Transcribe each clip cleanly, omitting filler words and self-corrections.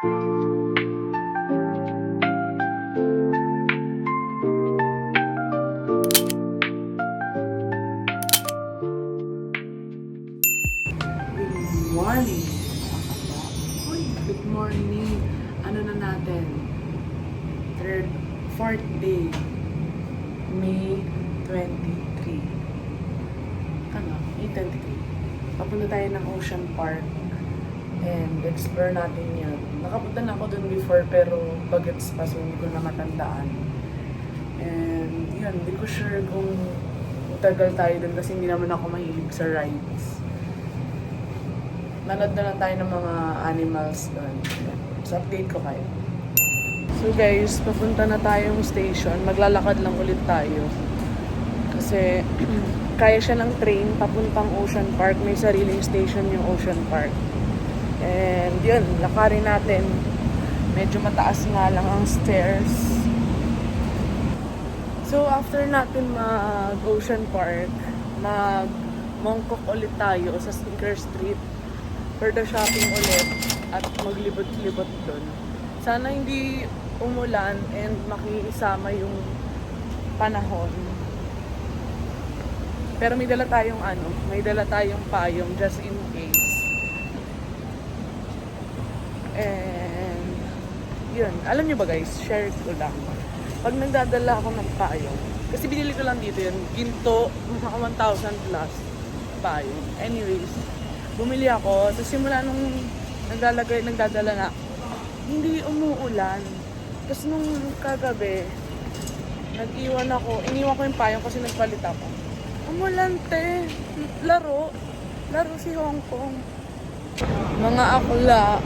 Morning. Uy, good morning. Ano na natin? Fourth day. May 23. Tama, May 23. Papunta tayo ng Ocean Park. And explore natin yan. Nakapunta na ako dun before pero bagets pa so hindi ko na matandaan. And yun, hindi ko sure kung tagal tayo dun kasi hindi naman ako mahilig sa rides. Nanood na lang tayo ng mga animals doon. So, update ko kayo. So guys, papunta na tayong station. Maglalakad lang ulit tayo. Kasi, kaya siya ng train papuntang Ocean Park. May sariling station yung Ocean Park. And yun, lakarin natin. Medyo mataas nga lang ang stairs. So, after natin mag-Ocean Park, mag-Mongkok ulit tayo sa Sneaker Street for the shopping ulit at maglibot-libot doon. Sana hindi umulan and makisama yung panahon. Pero may dala tayong payong just in case. And yun, alam nyo ba guys, share ko lang. Pag nagdadala ako ng payong, kasi binili ko lang dito yun, ginto, mga 1,000 plus payong. Anyways, bumili ako. Tapos simula nung nagdadala na ako, hindi umuulan. Tapos nung kagabi, iniwan ko yung payong kasi nagpalit ako. Umulante. Laro si Hong Kong. Mga akla,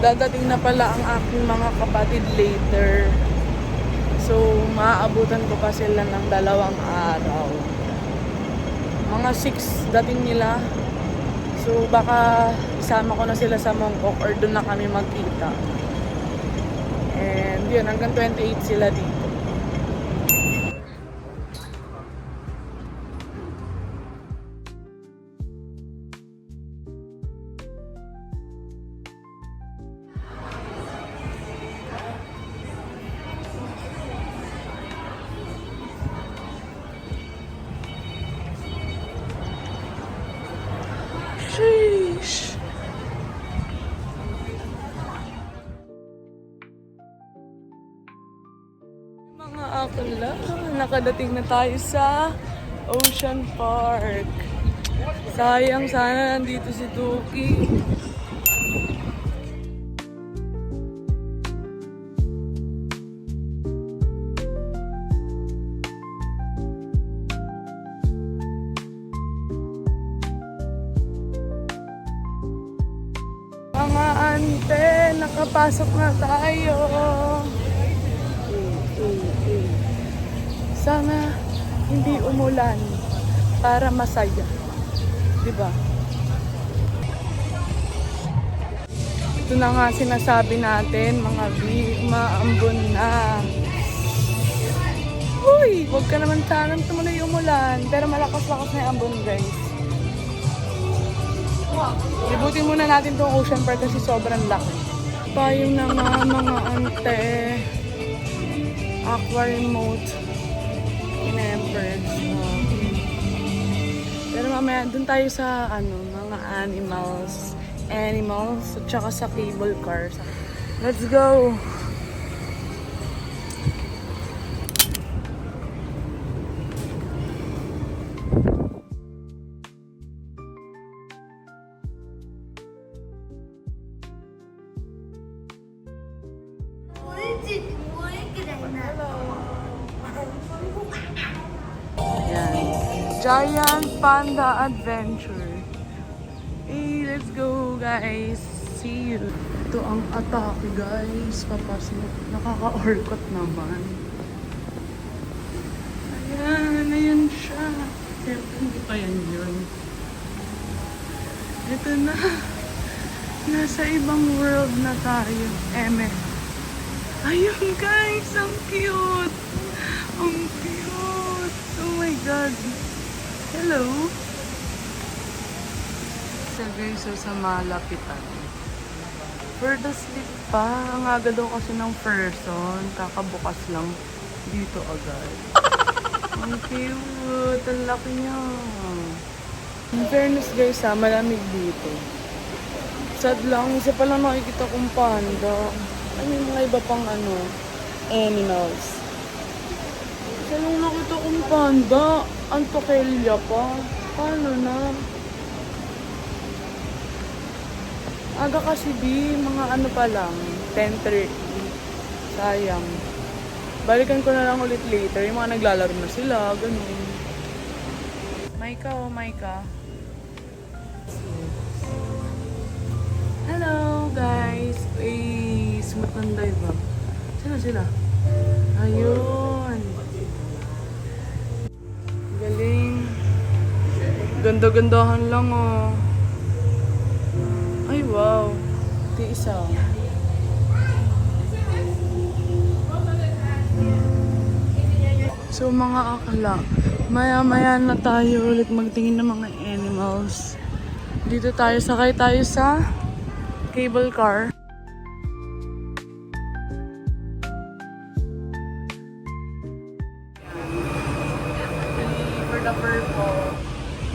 dadating na pala ang aking mga kapatid later. So, maaabutan ko pa sila ng 2 araw. Mga 6 dating nila. So, baka isama ko na sila sa Mongkok or doon na kami magkita. And yun, hanggang 28 sila dito. Sheesh! Mga akla, nakadating na tayo sa Ocean Park. Sayang, sana nandito si Tuki. Mga ante, nakapasok na tayo. Sana hindi umulan para masaya. Diba? Ito na nga sinasabi natin, mga maambon na. Uy, huwag ka naman sanang tumuloy umulan. Pero malakas-lakas na yung ambon, guys. Libutin muna natin tong Ocean Park kasi sobrang laki. Payong na nga mga ante. Aqua remote. In-embers. Pero mamaya, dun tayo sa mga animals at saka sa cable cars. Let's go! Giant Panda Adventure. Hey, let's go guys. See you. Ito ang atake guys. Papasok. Nakaka-orkot naman. Ayan siya. Pero hindi pa yan yun. Ito na. Nasa ibang world na tayo. Eme. Ayun guys, ang cute. Ang cute. Oh my God. Hello. So guys, so sa malapitan. For the sleep pa. Ang aga daw kasi ng person. Kakabukas lang dito agad. Ang cute. Ang laki niya. In fairness guys ha, malamig dito. Sad lang, isa pa lang nakikita kong panda. Ay, may mga iba pang animals. Isa yung nakita kong panda. Antokelia pa. Paano na? Aga kasi mga pa lang. 10:30. Sayang. Balikan ko na lang ulit later. Yung mga naglalaro na sila. Ganun. Maika oh, Maika. Hello guys! Ay, smooth ng dive ba? Sila? Ayun! Galing! Ganda-gandahan lang oh. Ay wow! Ito isa. So mga akala, maya-maya na tayo ulit magtingin ng mga animals. Dito tayo, sakay tayo sa cable car. For the purple.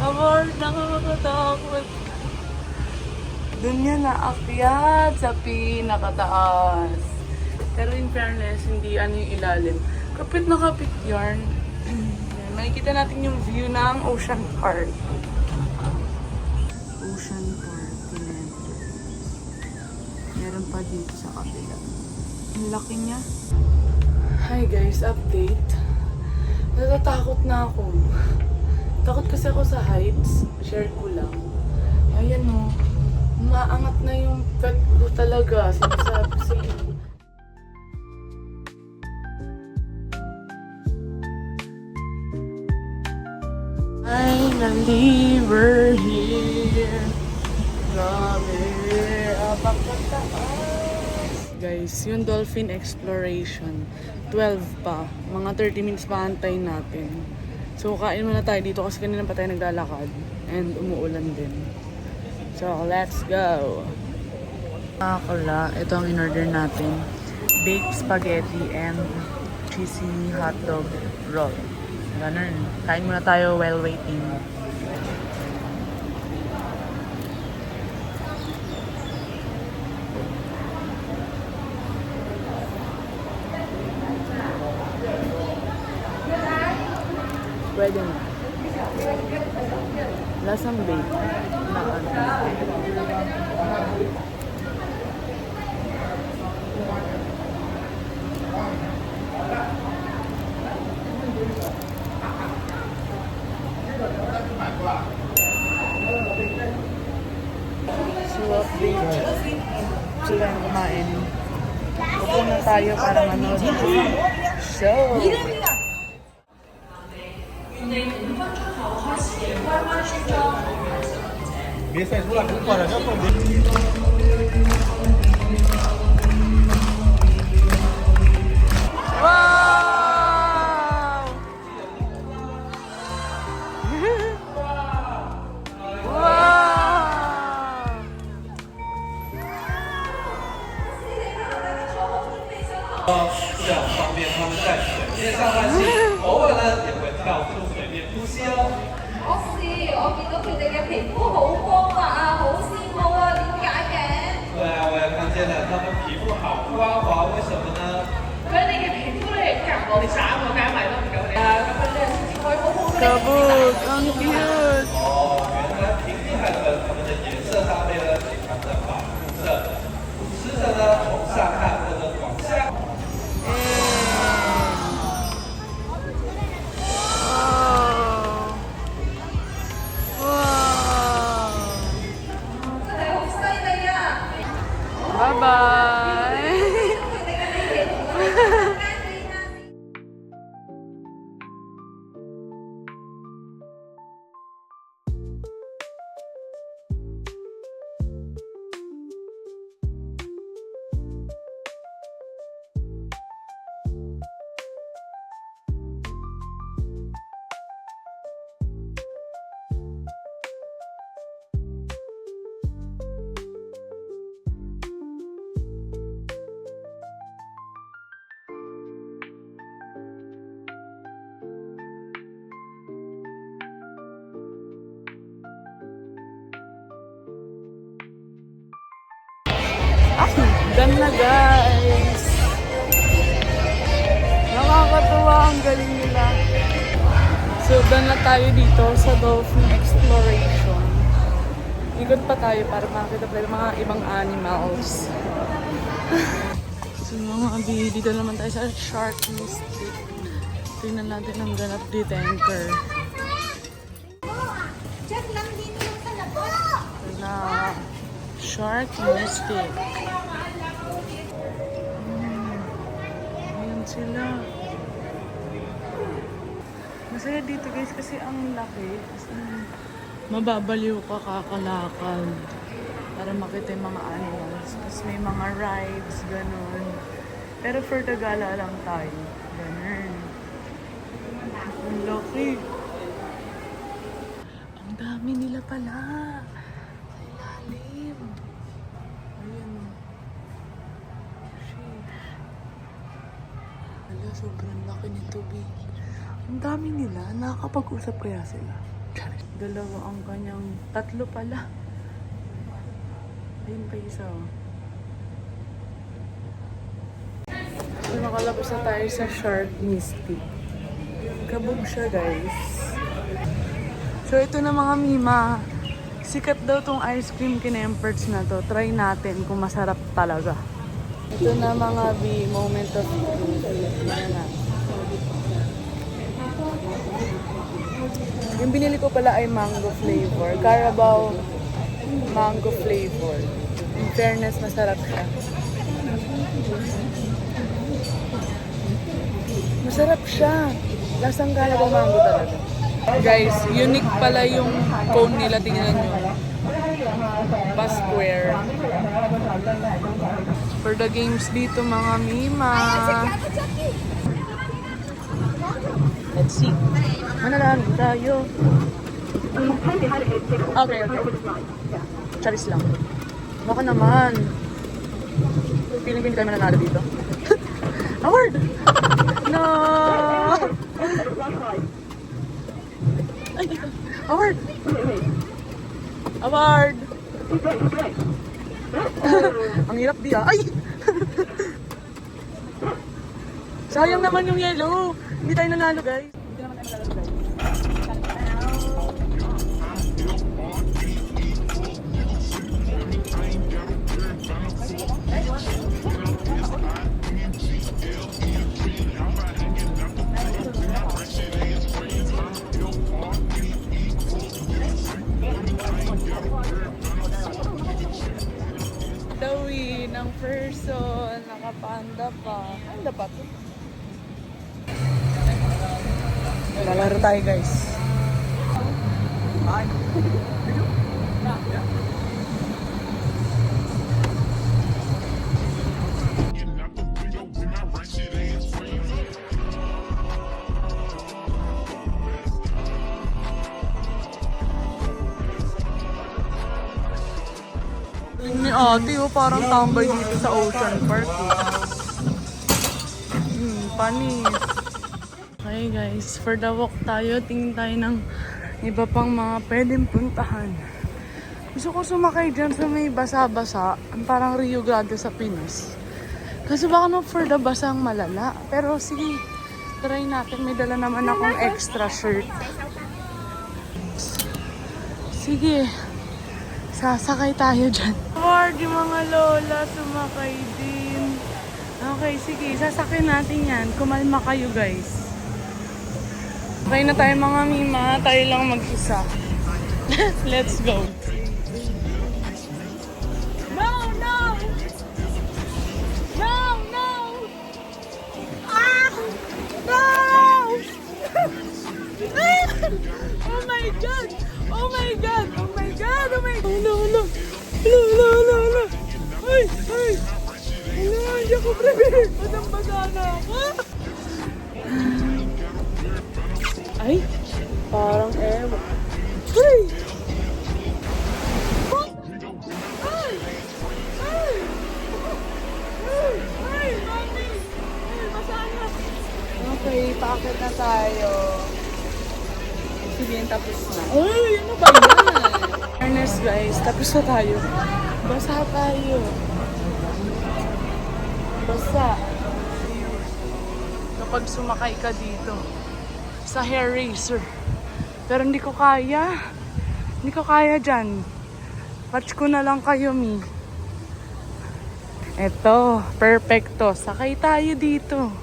Amor, nakakatakot. Doon yan naakyat sa pinakataas. Pero in fairness, hindi yung ilalim. Kapit na kapit yarn. Makikita natin yung view ng Ocean Park. Ocean Park. Meron pa dito sa kabila. Ang laki niya. Hi guys, update. Natatakot na ako. Takot kasi ako sa heights. Share ko lang. Ayan o. Maangat na yung pet ko talaga. Sinasabi sa inyo. Finally, we're here. Grabe. Apakataas. Guys, yung dolphin exploration. 12 pa. Mga 30 minutes pa antayin natin. So, kain muna tayo dito kasi kanina pa tayo naglalakad. And umuulan din. So, let's go. Akala, ito ang in-order natin. Baked spaghetti and cheesy hotdog roll. Ganun. Kain muna tayo while waiting. Pwede na. Lasang bake. Na So, update. Sila yung kumain. Upo na tayo para manood ng show. 别晒出来，不管了，要不别。 Wow! Wow! 这样方便他们在水面上换气，偶尔呢也会跳出水面呼吸哦。我見到佢哋嘅皮膚好光滑啊，好羨慕啊，點解嘅？对啊，我也看見了，他們皮膚好光滑，為什麼呢？佢哋嘅皮膚咧，夾我哋3個加埋都唔夠你啊！咁樣咧先至可以好好咧。Kabog! Ang cute! 哦，原來平地海豚它們的顏色搭配了健康的保護色，吃着呢從上看或者往下。 Bye-bye! Done na guys! Nakakatuwa, ang galing nila. So, done na tayo dito sa Dolphin Exploration. Ikot pa tayo para makakita pa yung mga ibang animals. So mga abi, dito naman tayo sa Shark Mystic. Tingnan natin ang ganap dito, anchor. Check lang din yung sa labas. Na Shark Mystic. Ayan sila. Masaya dito guys kasi ang laki. Mababaliw ka kakalakad para makita yung mga animals. Tapos may mga rides, ganun. Pero for the gala lang tayo. Ganun. Ang laki. Ang dami nila pala. Sa ilalim. Ayan. Sheesh. Wala, sobrang laki nito, babe. Ang dami nila. Nakakapag-usap kaya sila. Dalawa ang kanyang, tatlo pala. Ayun pa isa. So nakalabas na tayo sa Shark Mystic. Kabog siya guys. So ito na mga mima. Sikat daw tong ice cream kinemperts na to. Try natin kung masarap talaga. Ito na mga moment of truth. Tingnan natin. Yung binili ko pala ay mango flavor. Carabao mango flavor. In fairness, masarap siya. Masarap siya. Lasang Carabao mango talaga. Guys, unique pala yung cone nila. Tingnan nyo. Pa-square. For the games dito mga mima. Let's see. Manalangin tayo. Okay. Charis lang. Baka naman. Feeling ko hindi tayo mananalo dito. Award! No! Ay, ito. Award! Award! Ang hirap di ah. Ay! Sayang naman yung yellow. Hindi tayo nanalo guys. Hindi naman tayo nanalo guys. Dawi ng person, nakapanda pa. Panda pa to. Lalaro tayo guys. Ni ate, oh, parang tambay dito sa Ocean Park. Panis. Okay guys, for the walk tayo, tingin tayo ng iba pang mga pwedeng puntahan. Gusto ko sumakay dyan sa may basa-basa, parang Rio Grande sa Pinas. Kasi baka no for the basang malala. Pero sige, try natin. May dala naman akong extra shirt. Sige, sasakay tayo dyan. Award, yung mga lola sumakay din. Okay, sige, sasakay natin yan. Kumalma kayo guys. Okay na tayo mga mima, tayo lang mag-isa. Let's go. No, no! No, no! Ah! No! Oh my God! Oh my God! Oh my God! Oh my God! Hala, hala! Hala, hala, hala, hala! Ay! Ay! Hala, hindi ako prepared! Madang-baga na ako! Ay! Parang ewan. Ay! Ay! Ay! Ay! Ay! Mami! Ay! Masaya! Okay, paakit na tayo. Sige, tapos na. Ay! Ano ba yan? Fairness guys, tapos na tayo. Basa tayo. basa. Kapag sumakay ka dito sa hair racer. Pero hindi ko kaya. Hindi ko kaya dyan. Watch ko na lang kayo, Mi. Eto, perfecto. Sakay tayo dito.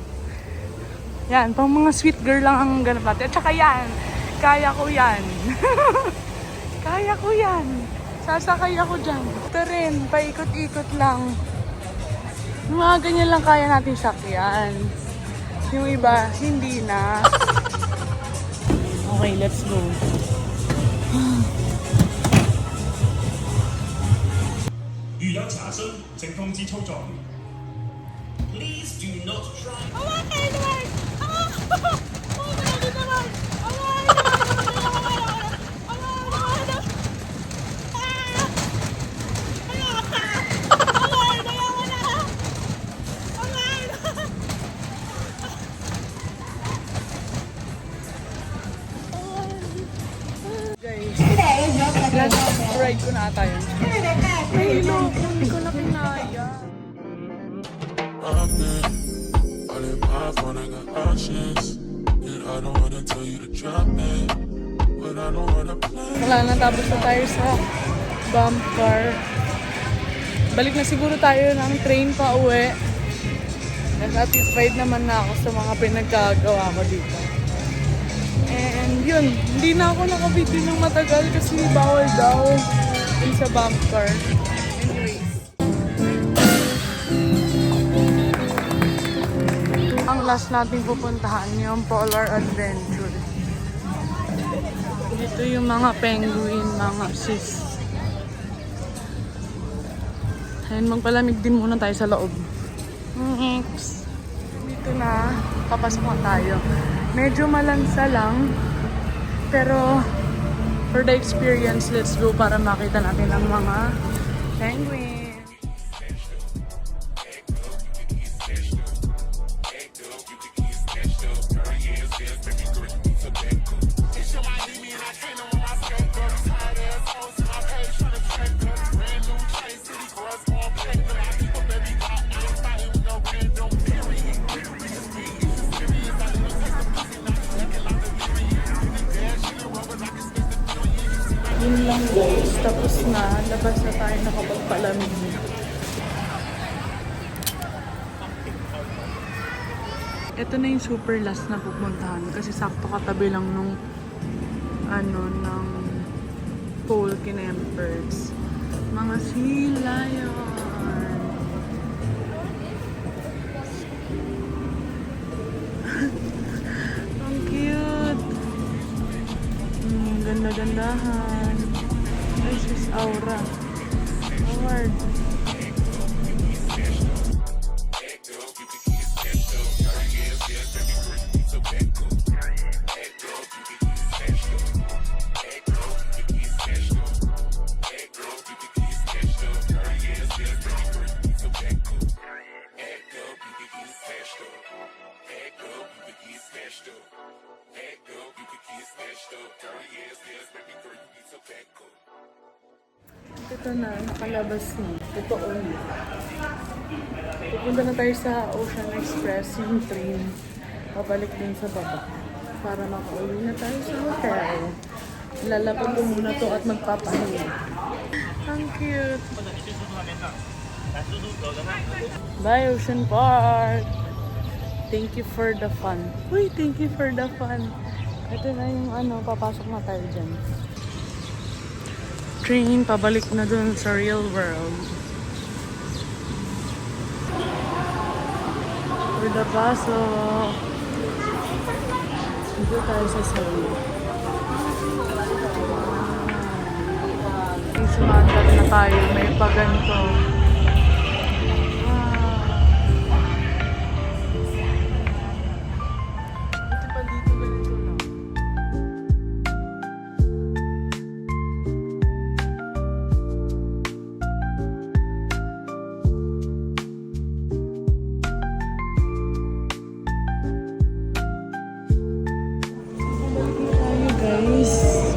Yan, pang mga sweet girl lang ang ganap natin. At saka yan, kaya ko yan. Kaya ko yan. Sasakay ako dyan. Ito rin, paikot-ikot lang. Yung mga ganyan lang kaya natin sakyan. Yung iba, hindi na. Okay, let's go. 如有查詢，請通知操作員。Please do not try。 Guys, last ride ko na ata yun. Nahilo ko, hindi ko na kinaya. I've been all in my phone, I got options. And I don't wanna tell you to drop it, but I don't wanna play. Wala na, tapos na tayo sa bump car. Balik na siguro tayo ng train pa uwi. Satisfied naman na ako sa mga pinagkagawa ko dito. And yun, hindi na ako nakabiti ng matagal kasi bawal daw dun sa bump car. Anyways. Ang last natin pupuntahan yung Polar Adventure. Dito yung mga penguin, mga sis. Ayun, magpalamig din muna tayo sa loob. Next. Dito na, papasok na tayo. Medyo malansa lang. Pero, for the experience, let's go para makita natin ang mga penguin. Yun lang guys, tapos na, labas na tayo nakapagpalamig. Ito na yung super last na pupuntahan kasi sakto katabi lang nung ng pole kinempers. Mga sila yun. Ang cute. Ganda-gandahan. Ay, sis Aura. Award. Ito na, nakalabas na. Totoo na. Pupunta na tayo sa Ocean Express, yung train. Pabalik din sa baba. Para makauwi na tayo sa hotel. Lalapag ko muna to at magpapahinga. Ang cute. Bye, Ocean Park. Thank you for the fun. Uy, thank you for the fun. Ito na yung papasok na tayo dyan. Train, pabalik na dun sa real world. For the baso. Dito tayo sa Seoul. May sumandal na tayo. May paganto. Ito pa dito ganito lang.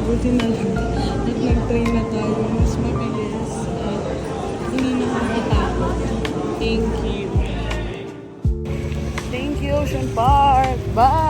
Buti na lang. At nag-train na tayo. Mas mabilis. At hindi nakakatakot. Thank you. Ocean Park. Bye!